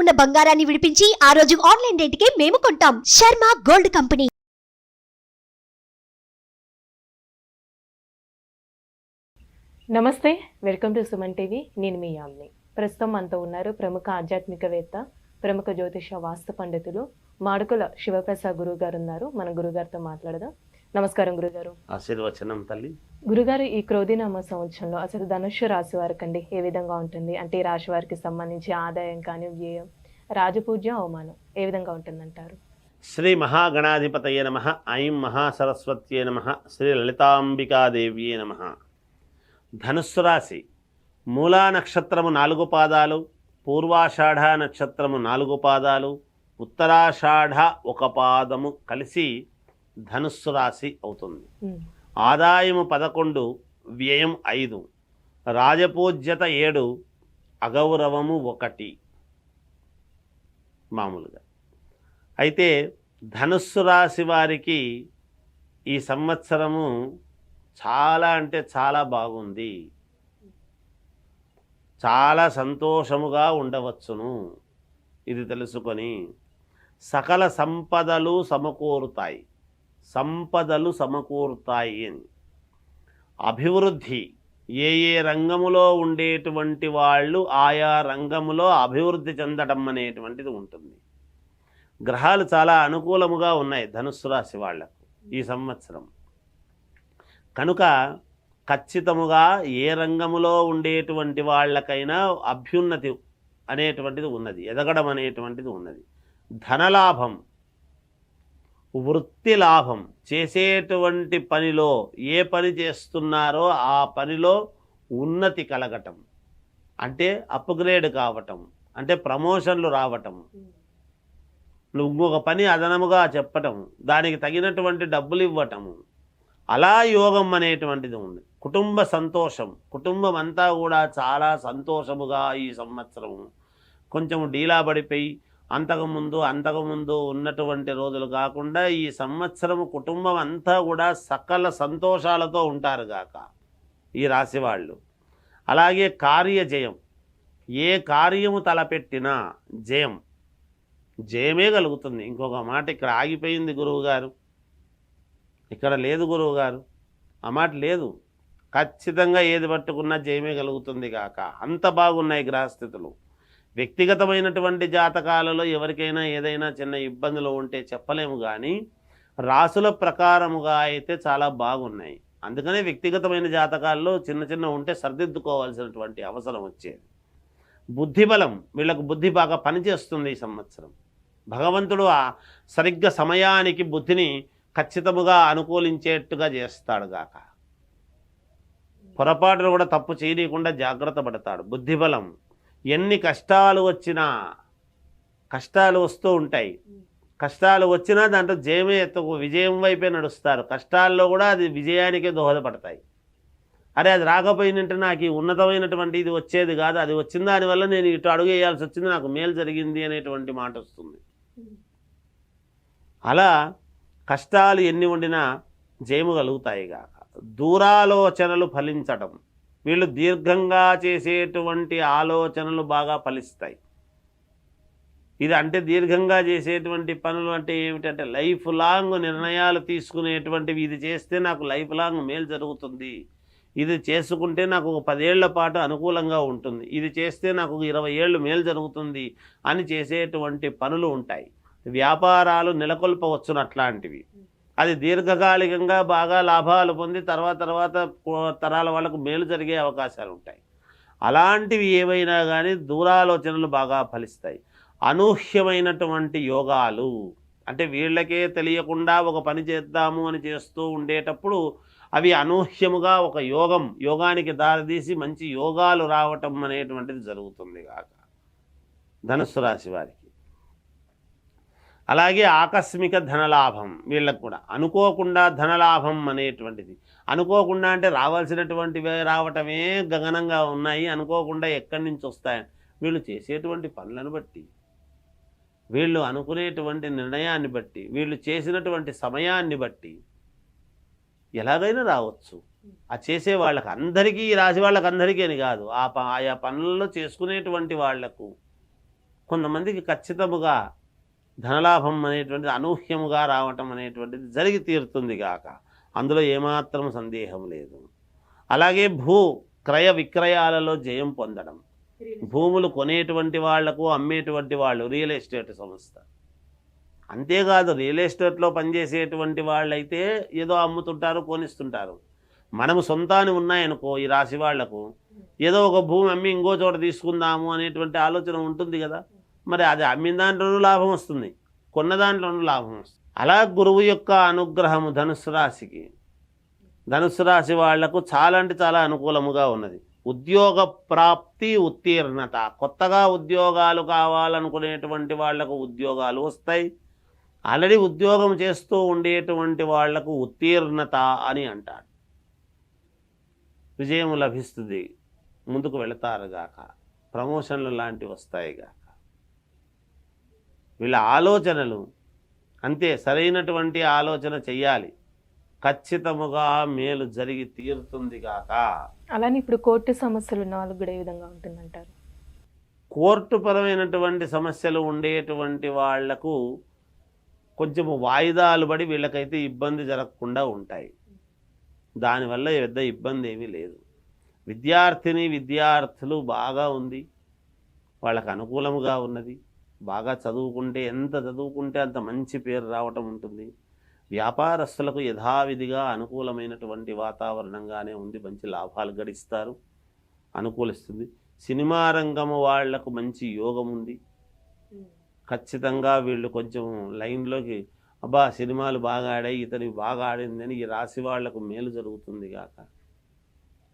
ఉన్న బంగారాన్ని విడిపించి ఆ రోజు ఆన్లైన్ రేటుకే మేము కొంటాం. Sharma gold company. నమస్తే, వెల్కమ్ టు సుమన్ టీవీ. నేను మీ యామ్ని. ప్రస్తుతం మనతో ఉన్నారు ప్రముఖ ఆధ్యాత్మికవేత్త, ప్రముఖ జ్యోతిష వాస్తు పండితులు మాడుకుల శివప్రసాద్ గురువు గారు ఉన్నారు. మన గురుగారితో మాట్లాడదాం. నమస్కారం గురుగారు. ఆశీర్వచనం తల్లి. గురుగారు, ఈ క్రోధినామ సంవత్సరంలో అసలు ధనుస్సు రాశి వారికి అండి ఏ విధంగా ఉంటుంది? అంటే ఈ రాశి వారికి సంబంధించి ఆదాయం కానీ, వ్యయం, రాజపూజ్య, అవమానం ఏ విధంగా ఉంటుందంటారు? శ్రీ మహాగణాధిపతయే నమః. ఐం మహాసరస్వత్యే నమః. శ్రీ లలితాంబికాదేవ్యే నమః. ధనుస్సు రాశి మూలా నక్షత్రము 4 పాదాలు, పూర్వాషాఢ నక్షత్రము 4 పాదాలు, ఉత్తరాషాఢ 1 పాదము కలిసి ధనుస్సు రాశి అవుతుంది. ఆదాయము 11, వ్యయం 5, రాజపూజ్యత 7, అగౌరవము 1 మామూలుగా. అయితే ధనుస్సు రాశి వారికి ఈ సంవత్సరము చాలా అంటే చాలా బాగుంది. చాలా సంతోషముగా ఉండవచ్చును. ఇది తెలుసుకొని సకల సంపదలు సమకూరుతాయి. సంపదలు సమకూరుతాయి అని అభివృద్ధి ఏ రంగములో ఉండేటువంటి వాళ్ళు ఆయా రంగములో అభివృద్ధి చెందడం అనేటువంటిది ఉంటుంది. గ్రహాలు చాలా అనుకూలముగా ఉన్నాయి ధనుస్సు రాశి వాళ్లకు ఈ సంవత్సరం. కనుక ఖచ్చితముగా ఏ రంగములో ఉండేటువంటి వాళ్ళకైనా అభ్యున్నతి అనేటువంటిది ఉన్నది, ఎదగడం అనేటువంటిది ఉన్నది. ధనలాభం, వృత్తి లాభం, చేసేటువంటి పనిలో ఏ పని చేస్తున్నారో ఆ పనిలో ఉన్నతి కలగటం, అంటే అప్గ్రేడ్ కావటం, అంటే ప్రమోషన్లు రావటం, ఇంకొక పని అదనముగా చెప్పటం, దానికి తగినటువంటి డబ్బులు ఇవ్వటము, అలా యోగం అనేటువంటిది ఉంది. కుటుంబ సంతోషం, కుటుంబం అంతా కూడా చాలా సంతోషముగా ఈ సంవత్సరం కొంచెం డీలా పడిపోయి అంతకుముందు ఉన్నటువంటి రోజులు కాకుండా ఈ సంవత్సరము కుటుంబం అంతా కూడా సకల సంతోషాలతో ఉంటారు గాక ఈ రాశి వాళ్ళు. అలాగే కార్యజయం, ఏ కార్యము తలపెట్టినా జయమే కలుగుతుంది. ఇంకొక మాట ఇక్కడ ఆగిపోయింది గురువుగారు, ఇక్కడ లేదు గురువుగారు, ఆ మాట లేదు. ఖచ్చితంగా ఏది పట్టుకున్నా జయమే కలుగుతుంది కాక. అంత బాగున్నాయి గ్రహస్థితులు. వ్యక్తిగతమైనటువంటి జాతకాలలో ఎవరికైనా ఏదైనా చిన్న ఇబ్బందులు ఉంటే చెప్పలేము, కానీ రాసుల ప్రకారముగా అయితే చాలా బాగున్నాయి. అందుకనే వ్యక్తిగతమైన జాతకాల్లో చిన్న ఉంటే సర్దిద్దుకోవాల్సినటువంటి అవసరం వచ్చేది. బుద్ధిబలం, వీళ్ళకు బుద్ధి బాగా పనిచేస్తుంది ఈ సంవత్సరం. భగవంతుడు సరిగ్గా సమయానికి బుద్ధిని ఖచ్చితముగా అనుకూలించేట్టుగా చేస్తాడు గాక. పొరపాటును కూడా తప్పు చేయకుండా జాగ్రత్త పడతాడు. బుద్ధిబలం. ఎన్ని కష్టాలు వచ్చినా, కష్టాలు వస్తూ ఉంటాయి, కష్టాలు వచ్చినా దాంట్లో జయమే విజయం వైపే నడుస్తారు. కష్టాల్లో కూడా అది విజయానికే దోహదపడతాయి. అరే అది రాకపోయినంటే నాకు ఈ ఉన్నతమైనటువంటి ఇది వచ్చేది కాదు, అది వచ్చిన దానివల్ల నేను ఇటు అడుగు వేయాల్సి వచ్చింది, నాకు మేలు జరిగింది అనేటువంటి మాట వస్తుంది. అలా కష్టాలు ఎన్ని ఉండినా జయము కలుగుతాయి కాక. దూరాలోచనలు ఫలించటం, వీళ్ళు దీర్ఘంగా చేసేటువంటి ఆలోచనలు బాగా ఫలిస్తాయి. ఇది అంటే దీర్ఘంగా చేసేటువంటి పనులు అంటే ఏమిటంటే లైఫ్ లాంగ్ నిర్ణయాలు తీసుకునేటువంటివి. ఇది చేస్తే నాకు లైఫ్ లాంగ్ మేలు జరుగుతుంది, ఇది చేసుకుంటే నాకు ఒక 10 ఏళ్ల పాటు అనుకూలంగా ఉంటుంది, ఇది చేస్తే నాకు 20 ఏళ్ళు మేలు జరుగుతుంది అని చేసేటువంటి పనులు ఉంటాయి. వ్యాపారాలు నెలకొల్పవచ్చును అట్లాంటివి. అది దీర్ఘకాలికంగా బాగా లాభాలు పొంది తర్వాత తరాల వాళ్ళకు మేలు జరిగే అవకాశాలు ఉంటాయి. అలాంటివి ఏవైనా కానీ దూరాలోచనలు బాగా ఫలిస్తాయి. అనూహ్యమైనటువంటి యోగాలు అంటే వీళ్ళకే తెలియకుండా ఒక పని చేద్దాము అని చేస్తూ ఉండేటప్పుడు అవి అనూహ్యముగా ఒక యోగానికి దారితీసి మంచి యోగాలు రావటం అనేటువంటిది జరుగుతుంది కాక ధనుస్సు రాశి వారికి. అలాగే ఆకస్మిక ధనలాభం, వీళ్ళకు కూడా అనుకోకుండా ధనలాభం అనేటువంటిది. అనుకోకుండా అంటే రావాల్సినటువంటివే రావటమే గగనంగా ఉన్నాయి, అనుకోకుండా ఎక్కడి నుంచి వస్తాయని వీళ్ళు చేసేటువంటి పనులను బట్టి, వీళ్ళు అనుకునేటువంటి నిర్ణయాన్ని బట్టి, వీళ్ళు చేసినటువంటి సమయాన్ని బట్టి ఎలాగైనా రావచ్చు. ఆ చేసే వాళ్ళకి అందరికీ, ఈ రాశి వాళ్ళకి అందరికీ అని కాదు, ఆయా పనుల్లో చేసుకునేటువంటి వాళ్లకు కొంతమందికి ఖచ్చితముగా ధనలాభం అనేటువంటిది అనూహ్యముగా రావటం అనేటువంటిది జరిగి తీరుతుంది గాక, అందులో ఏమాత్రం సందేహం లేదు. అలాగే భూ క్రయ విక్రయాలలో జయం పొందడం, భూములు కొనేటువంటి వాళ్లకు అమ్మేటువంటి వాళ్ళు రియల్ ఎస్టేట్ సంస్థ, అంతేకాదు రియల్ ఎస్టేట్లో పనిచేసేటువంటి వాళ్ళైతే ఏదో అమ్ముతుంటారు కొనిస్తుంటారు. మనము సొంతాన్ని ఉన్నాయనుకో ఈ రాశి వాళ్లకు ఏదో ఒక భూమి అమ్మి ఇంకో చోట తీసుకుందాము అనేటువంటి ఆలోచన ఉంటుంది కదా, మరి అది అమ్మిన దాంట్లోనూ లాభం వస్తుంది, కొన్న దాంట్లోనూ లాభం వస్తుంది. అలా గురువు యొక్క అనుగ్రహము ధనుస్సు రాశికి, ధనుస్సు రాశి వాళ్లకు చాలా అంటే చాలా అనుకూలముగా ఉన్నది. ఉద్యోగ ప్రాప్తి ఉత్తీర్ణత, కొత్తగా ఉద్యోగాలు కావాలనుకునేటువంటి వాళ్లకు ఉద్యోగాలు వస్తాయి. ఆల్రెడీ ఉద్యోగం చేస్తూ ఉండేటువంటి వాళ్లకు ఉత్తీర్ణత అని అంటారు. విజయం లభిస్తుంది, ముందుకు వెళతారు గాక, ప్రమోషన్లు లాంటివి వస్తాయి గాక. వీళ్ళ ఆలోచనలు అంతే, సరైనటువంటి ఆలోచన చెయ్యాలి, ఖచ్చితముగా మేలు జరిగి తీరుతుంది గాక. అలానే ఇప్పుడు కోర్టు సమస్యలు ఉన్న వాళ్ళకి కూడా ఏ విధంగా ఉంటుందంటారు? కోర్టు పరమైనటువంటి సమస్యలు ఉండేటువంటి వాళ్లకు కొంచెం వాయిదాలు పడి వీళ్ళకైతే ఇబ్బంది జరగకుండా ఉంటాయి, దానివల్ల పెద్ద ఇబ్బంది ఏమీ లేదు. విద్యార్థులు బాగా ఉంది, వాళ్ళకు అనుకూలముగా ఉన్నది. బాగా చదువుకుంటే, ఎంత చదువుకుంటే అంత మంచి పేరు రావటం ఉంటుంది. వ్యాపారస్తులకు యథావిధిగా అనుకూలమైనటువంటి వాతావరణంగానే ఉంది, మంచి లాభాలు గడిస్తారు, అనుకూలిస్తుంది. సినిమా రంగము వాళ్లకు మంచి యోగం ఉంది, ఖచ్చితంగా వీళ్ళు కొంచెం లైన్లోకి, అబ్బా సినిమాలు బాగా ఆడాయి, ఇతని బాగా ఆడిందని ఈ రాశి వాళ్లకు మేలు జరుగుతుంది గాక,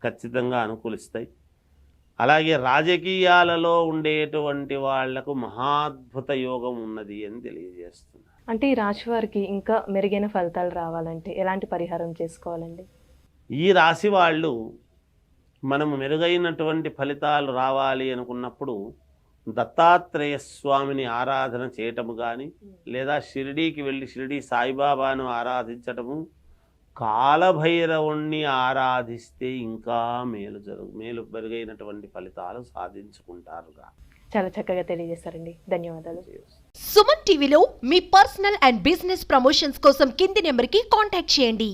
ఖచ్చితంగా అనుకూలిస్తాయి. అలాగే రాజకీయాలలో ఉండేటువంటి వాళ్లకు మహాద్భుత యోగం ఉన్నది అని తెలియజేస్తున్నారు. అంటే ఈ రాశి వారికి ఇంకా మెరుగైన ఫలితాలు రావాలంటే ఎలాంటి పరిహారం చేసుకోవాలండి? ఈ రాశి వాళ్ళు మనము మెరుగైనటువంటి ఫలితాలు రావాలి అనుకున్నప్పుడు దత్తాత్రేయ స్వామిని ఆరాధన చేయటము కానీ, లేదా షిరిడీకి వెళ్ళి షిరిడీ సాయిబాబాను ఆరాధించటము, కాలభైరవుణ్ణి ఆరాధిస్తే ఇంకా మేలు మెరుగైనటువంటి ఫలితాలు సాధించుకుంటారుగా. చాలా చక్కగా తెలియజేస్తారండి, ధన్యవాదాలు. సుమన్ టీవీలో మీ పర్సనల్ అండ్ బిజినెస్ ప్రమోషన్స్ కోసం కింది నెంబర్కి కాంటాక్ట్ చేయండి.